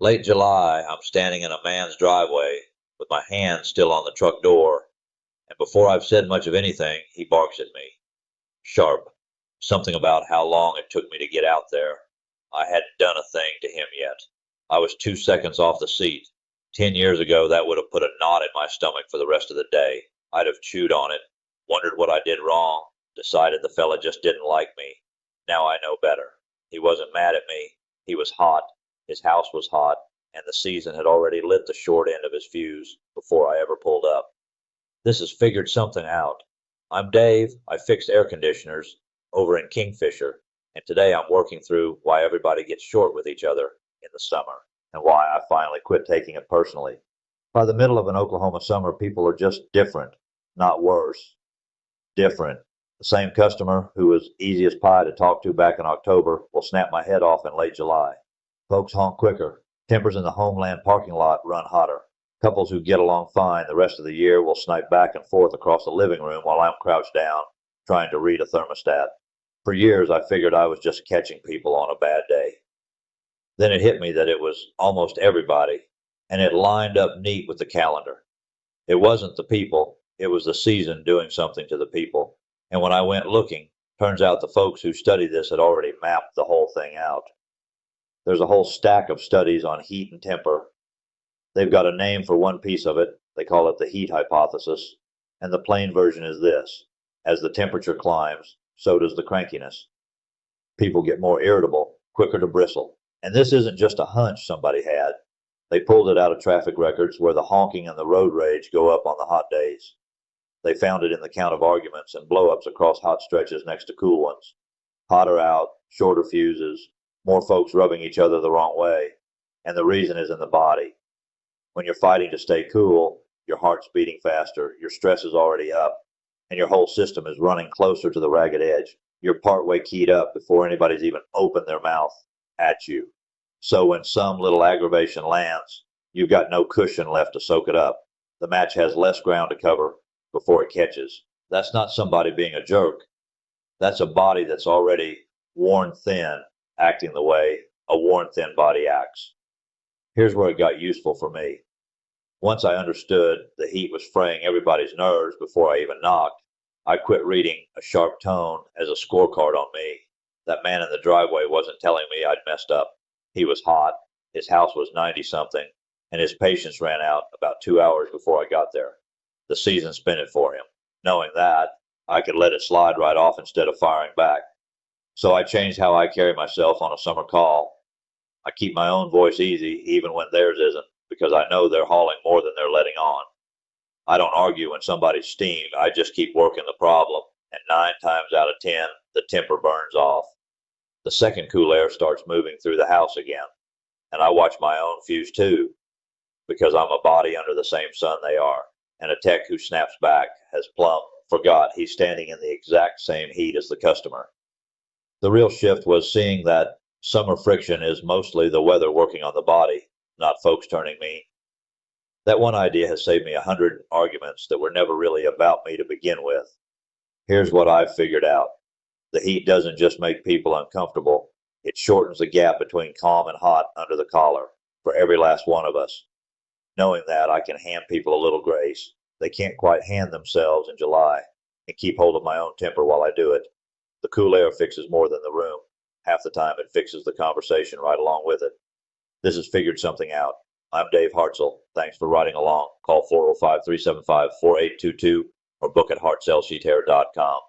Late July, I'm standing in a man's driveway with my hand still on the truck door, and before I've said much of anything, he barks at me. Sharp. Something about how long it took me to get out there. I hadn't done a thing to him yet. I was 2 seconds off the seat. 10 years ago, that would have put a knot in my stomach for the rest of the day. I'd have chewed on it, wondered what I did wrong, decided the fella just didn't like me. Now I know better. He wasn't mad at me. He was hot. His house was hot, and the season had already lit the short end of his fuse before I ever pulled up. This has figured something out. I'm Dave. I fix air conditioners over in Kingfisher, and today I'm working through why everybody gets short with each other in the summer and why I finally quit taking it personally. By the middle of an Oklahoma summer, people are just different, not worse. Different. The same customer who was easy as pie to talk to back in October will snap my head off in late July. Folks honk quicker. Tempers in the Homeland parking lot run hotter. Couples who get along fine the rest of the year will snipe back and forth across the living room while I'm crouched down, trying to read a thermostat. For years, I figured I was just catching people on a bad day. Then it hit me that it was almost everybody, and it lined up neat with the calendar. It wasn't the people, it was the season doing something to the people. And when I went looking, turns out the folks who studied this had already mapped the whole thing out. There's a whole stack of studies on heat and temper. They've got a name for one piece of it. They call it the heat hypothesis. And the plain version is this: as the temperature climbs, so does the crankiness. People get more irritable, quicker to bristle. And this isn't just a hunch somebody had. They pulled it out of traffic records where the honking and the road rage go up on the hot days. They found it in the count of arguments and blow-ups across hot stretches next to cool ones. Hotter out, shorter fuses, more folks rubbing each other the wrong way. And the reason is in the body. When you're fighting to stay cool, your heart's beating faster, your stress is already up, and your whole system is running closer to the ragged edge. You're partway keyed up before anybody's even opened their mouth at you. So when some little aggravation lands, you've got no cushion left to soak it up. The match has less ground to cover before it catches. That's not somebody being a jerk. That's a body that's already worn thin, acting the way a worn thin body acts. Here's where it got useful for me. Once I understood the heat was fraying everybody's nerves before I even knocked, I quit reading a sharp tone as a scorecard on me. That man in the driveway wasn't telling me I'd messed up. He was hot, his house was 90-something, and his patience ran out about 2 hours before I got there. The season spent it for him. Knowing that, I could let it slide right off instead of firing back. So I changed how I carry myself on a summer call. I keep my own voice easy even when theirs isn't, because I know they're hauling more than they're letting on. I don't argue when somebody's steamed, I just keep working the problem, and 9 times out of 10, the temper burns off. The second cool air starts moving through the house again, and I watch my own fuse too, because I'm a body under the same sun they are, and a tech who snaps back has plumb forgot he's standing in the exact same heat as the customer. The real shift was seeing that summer friction is mostly the weather working on the body, not folks turning mean. That one idea has saved me 100 arguments that were never really about me to begin with. Here's what I've figured out. The heat doesn't just make people uncomfortable, it shortens the gap between calm and hot under the collar for every last one of us. Knowing that, I can hand people a little grace. They can't quite hand themselves in July, and keep hold of my own temper while I do it. The cool air fixes more than the room. Half the time it fixes the conversation right along with it. This has figured something out. I'm Dave Hartzell. Thanks for riding along. Call 405-375-4822 or book at hartzellsheethair.com.